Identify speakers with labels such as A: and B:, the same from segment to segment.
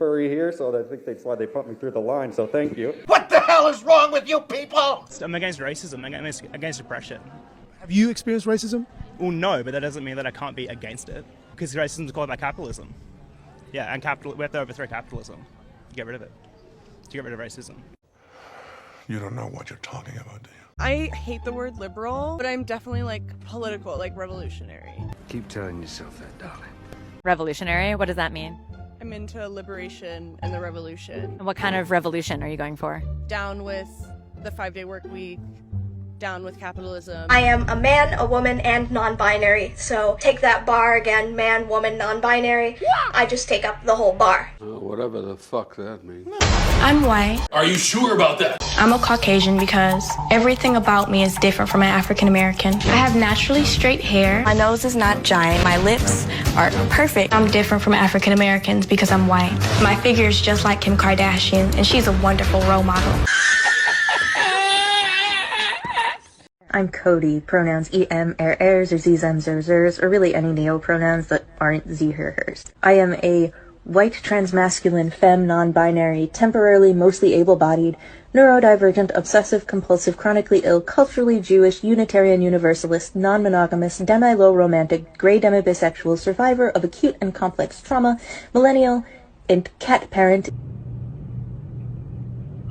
A: furry here, so I think that's why they put me through the line, so thank you.
B: What the hell is wrong with you people?
C: I'm against racism, I'm against oppression.
D: Have you experienced racism?
C: Well, no, but that doesn't mean that I can't be against it, because racism is caused by capitalism. Yeah, and we have to overthrow capitalism to get rid of it, to get rid of racism.
E: You don't know what you're talking about, do you?
F: I hate the word liberal, but I'm definitely like political, like revolutionary.
G: Keep telling yourself that, darling.
H: Revolutionary? What does that mean?
F: I'm into liberation and the revolution.
H: What kind of revolution are you going for?
F: Down with the 5-day work week, down with capitalism.
I: I am a man, a woman, and non-binary, so take that bar again, man, woman, non-binary. I just take up the whole bar.
G: Whatever the fuck that means.
J: I'm white.
B: Are you sure about that?
J: I'm a Caucasian because everything about me is different from an African American. I have naturally straight hair. My nose is not giant. My lips are perfect. I'm different from African Americans because I'm white. My figure is just like Kim Kardashian, and she's a wonderful role model.
K: I'm Cody, pronouns em, ers, or zem, zers, or really any neo-pronouns that aren't ze, her, hers. I am a white, transmasculine, femme, non-binary, temporarily mostly able-bodied, neurodivergent, obsessive-compulsive, chronically ill, culturally Jewish, Unitarian Universalist, non-monogamous, demi-low romantic, gray demi-bisexual, survivor of acute and complex trauma, millennial, and cat parent.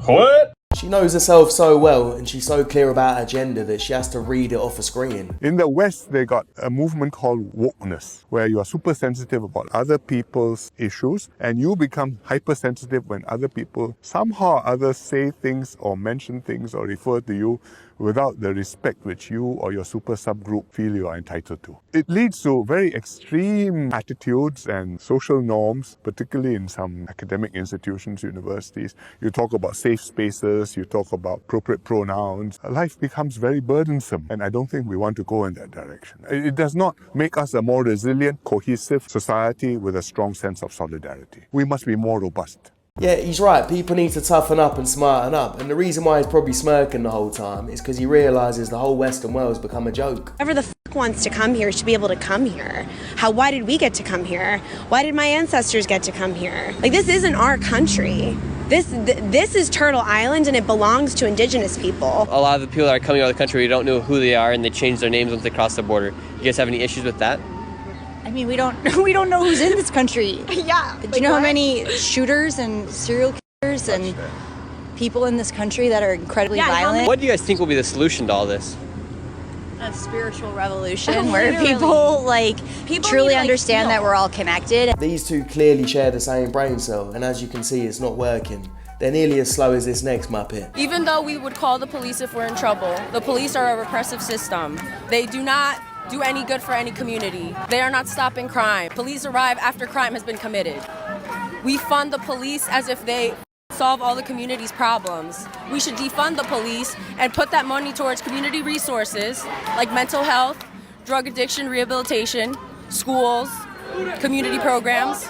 B: What?
L: She knows herself so well, and she's so clear about her gender that she has to read it off a screen.
E: In the West, they got a movement called wokeness, where you are super sensitive about other people's issues, and you become hypersensitive when other people somehow or others say things or mention things or refer to you without the respect which you or your super subgroup feel you are entitled to. It leads to very extreme attitudes and social norms, particularly in some academic institutions, universities. You talk about safe spaces, you talk about appropriate pronouns. Life becomes very burdensome, and I don't think we want to go in that direction. It does not make us a more resilient, cohesive society with a strong sense of solidarity. We must be more robust.
L: Yeah, he's right. People need to toughen up and smarten up. And the reason why he's probably smirking the whole time is because he realises the whole Western world's become a joke.
M: Whoever the fuck wants to come here should be able to come here. Why did we get to come here? Why did my ancestors get to come here? Like, this isn't our country. This is Turtle Island, and it belongs to indigenous people.
N: A lot of the people that are coming out of the country, we don't know who they are, and they change their names once they cross the border. You guys have any issues with that?
O: I mean, we don't know who's in this country.
M: Yeah.
O: Do you know how many shooters and serial killers and people in this country that are incredibly violent?
N: What do you guys think will be the solution to all this?
O: A spiritual revolution where people truly understand that we're all connected.
L: These two clearly share the same brain cell, and as you can see, it's not working. They're nearly as slow as this next Muppet.
P: Even though we would call the police if we're in trouble, the police are a repressive system. They do not do any good for any community. They are not stopping crime. Police arrive after crime has been committed. We fund the police as if they solve all the community's problems. We should defund the police and put that money towards community resources like mental health, drug addiction rehabilitation, schools, community programs,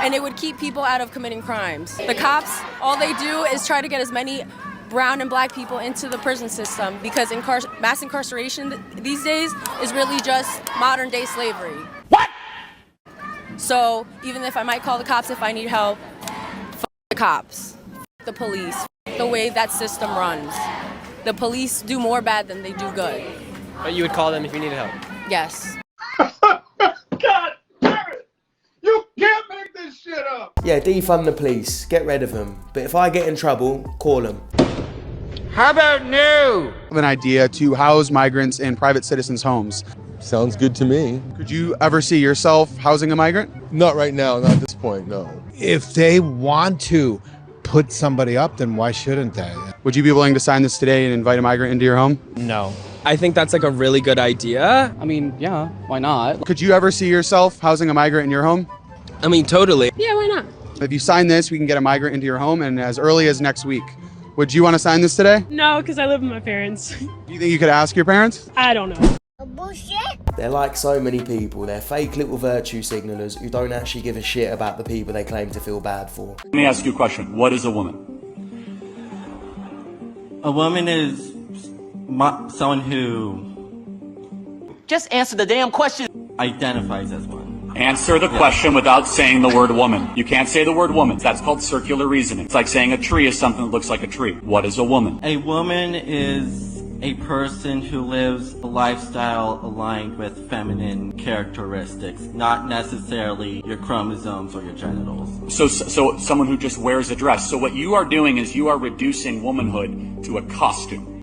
P: and it would keep people out of committing crimes. The cops, all they do is try to get as many brown and black people into the prison system because mass incarceration these days is really just modern day slavery.
B: What?
P: So even if I might call the cops if I need help, f the cops, f the police, f the way that system runs. The police do more bad than they do good.
N: But you would call them if you needed help?
P: Yes.
B: God damn it! You can't make this shit up!
L: Yeah, defund the police, get rid of them. But if I get in trouble, call them.
B: How about no?
D: I have an idea to house migrants in private citizens' homes.
Q: Sounds good to me.
D: Could you ever see yourself housing a migrant?
Q: Not right now, not at this point, no.
R: If they want to put somebody up, then why shouldn't they?
D: Would you be willing to sign this today and invite a migrant into your home?
S: No.
N: I think that's like a really good idea.
S: I mean, yeah, why not?
D: Could you ever see yourself housing a migrant in your home?
N: I mean, totally.
P: Yeah, why not?
D: If you sign this, we can get a migrant into your home, and as early as next week. Would you want to sign this today?
T: No, because I live with my parents.
D: Do you think you could ask your parents?
T: I don't know.
I: Bullshit.
L: They're like so many people. They're fake little virtue signalers who don't actually give a shit about the people they claim to feel bad for.
G: Let me ask you a question. What is a woman?
F: A woman is someone who
B: just answer the damn question.
F: Identifies as one.
G: Answer the question without saying the word woman. You can't say the word woman. That's called circular reasoning. It's like saying a tree is something that looks like a tree. What is a woman?
U: A woman is a person who lives a lifestyle aligned with feminine characteristics, not necessarily your chromosomes or your genitals.
G: So someone who just wears a dress. So what you are doing is you are reducing womanhood to a costume.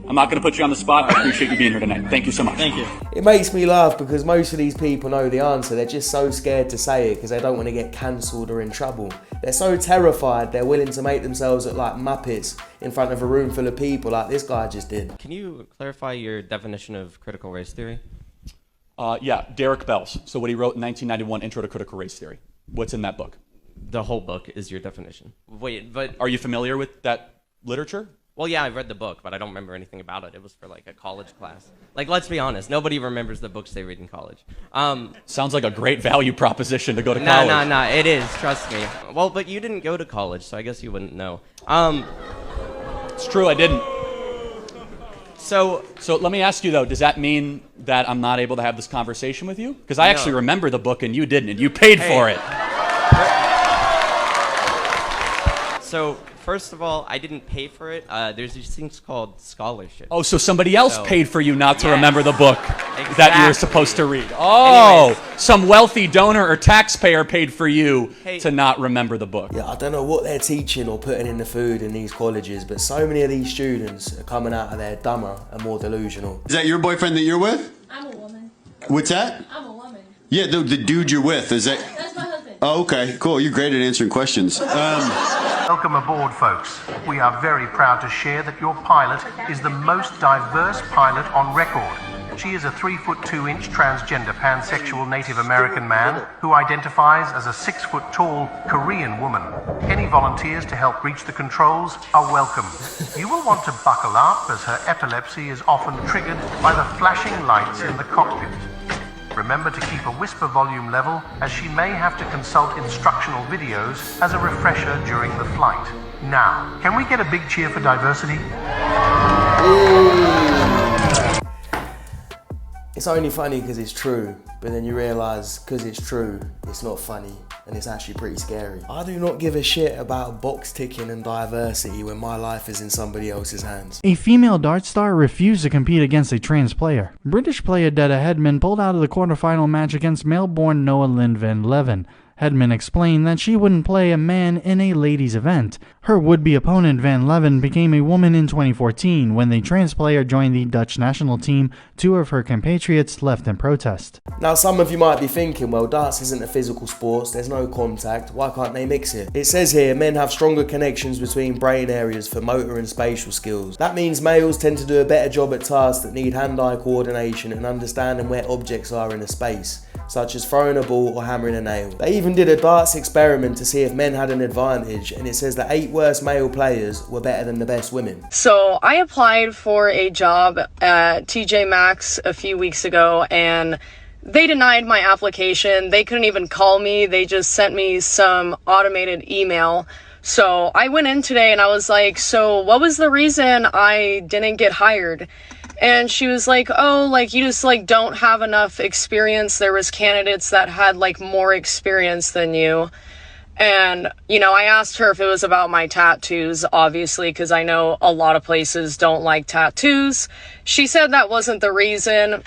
G: I'm not going to put you on the spot. I appreciate you being here tonight. Thank you so much.
U: Thank you.
L: It makes me laugh because most of these people know the answer. They're just so scared to say it because they don't want to get cancelled or in trouble. They're so terrified they're willing to make themselves look like Muppets in front of a room full of people like this guy just did.
N: Can you clarify your definition of critical race theory?
G: Yeah, Derek Bell's. So what he wrote in 1991, Intro to Critical Race Theory. What's in that book?
N: The whole book is your definition. Wait, but...
G: Are you familiar with that literature?
N: Well, yeah, I've read the book, but I don't remember anything about it. It was for, like, a college class. Like, let's be honest. Nobody remembers the books they read in college.
G: Sounds like a great value proposition to go to college.
N: No, it is. Trust me. Well, but you didn't go to college, so I guess you wouldn't know.
G: It's true, I didn't.
N: So
G: let me ask you, though, does that mean that I'm not able to have this conversation with you? Because I actually remember the book and you didn't, and you paid for it.
N: So, first of all, I didn't pay for it. There's these things called scholarships.
G: Oh, so somebody else paid for you not to remember the book that you were supposed to read.
N: Anyways.
G: Some wealthy donor or taxpayer paid for you to not remember the book.
L: Yeah, I don't know what they're teaching or putting in the food in these colleges, but so many of these students are coming out of there dumber and more delusional.
V: Is that your boyfriend that you're with?
F: I'm a woman.
V: What's that?
F: I'm a woman.
V: Yeah, the dude you're with, is that?
F: That's my husband.
V: Oh, okay, cool. You're great at answering questions.
W: Welcome aboard, folks. We are very proud to share that your pilot is the most diverse pilot on record. She is a 3'2" transgender pansexual Native American man who identifies as a 6'tall Korean woman. Any volunteers to help reach the controls are welcome. You will want to buckle up as her epilepsy is often triggered by the flashing lights in the cockpit. Remember to keep a whisper volume level as she may have to consult instructional videos as a refresher during the flight. Now, can we get a big cheer for diversity?
L: It's only funny because it's true, but then you realise because it's true, it's not funny and it's actually pretty scary. I do not give a shit about box ticking and diversity when my life is in somebody else's hands.
X: A female dart star refused to compete against a trans player. British player Detta Hedman pulled out of the quarterfinal match against Melbourne Noah Lynn Van Leven. Hedman explained that she wouldn't play a man in a ladies' event. Her would-be opponent Van Leven became a woman in 2014 when the trans player joined the Dutch national team. Two of her compatriots left in protest.
L: Now some of you might be thinking, well, darts isn't a physical sport, there's no contact, why can't they mix it? It says here men have stronger connections between brain areas for motor and spatial skills. That means males tend to do a better job at tasks that need hand-eye coordination and understanding where objects are in a space, such as throwing a ball or hammering a nail. They even did a darts experiment to see if men had an advantage, and it says the 8 worst male players were better than the best women.
F: So I applied for a job at TJ Maxx a few weeks ago and they denied my application. They couldn't even call me. They just sent me some automated email. So I went in today and I was like, so what was the reason I didn't get hired? And she was like, oh, like, you just, like, don't have enough experience. There was candidates that had, like, more experience than you. And, you know, I asked her if it was about my tattoos, obviously, because I know a lot of places don't like tattoos. She said that wasn't the reason.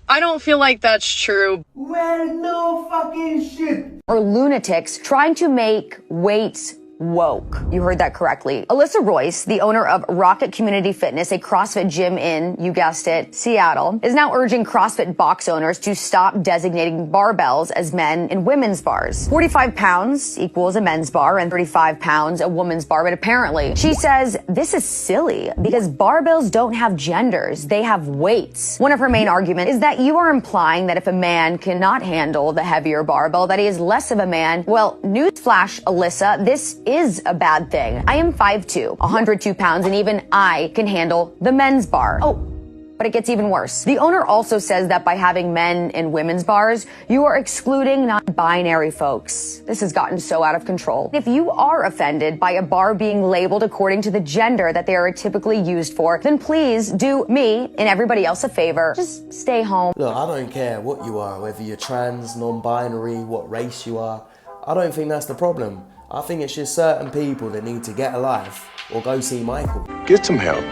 F: I don't feel like that's true.
B: Well, no fucking shit.
Y: Or lunatics trying to make weights woke. You heard that correctly. Alyssa Royce, the owner of Rocket Community Fitness, a CrossFit gym in, you guessed it, Seattle, is now urging CrossFit box owners to stop designating barbells as men and women's bars. 45 pounds equals a men's bar and 35 pounds a woman's bar, but apparently she says this is silly because barbells don't have genders, they have weights. One of her main arguments is that you are implying that if a man cannot handle the heavier barbell, that he is less of a man. Well, newsflash, Alyssa, this is a bad thing. I am 5'2", 102 pounds, and even I can handle the men's bar. Oh, But it gets even worse. The owner also says that by having men in women's bars, you are excluding non-binary folks. This has gotten so out of control. If you are offended by a bar being labeled according to the gender that they are typically used for, then please do me and everybody else a favor. Just stay home.
L: Look, I don't care what you are, whether you're trans, non-binary, what race you are. I don't think that's the problem. I think it's just certain people that need to get a life or go see Michael.
Q: Get some help.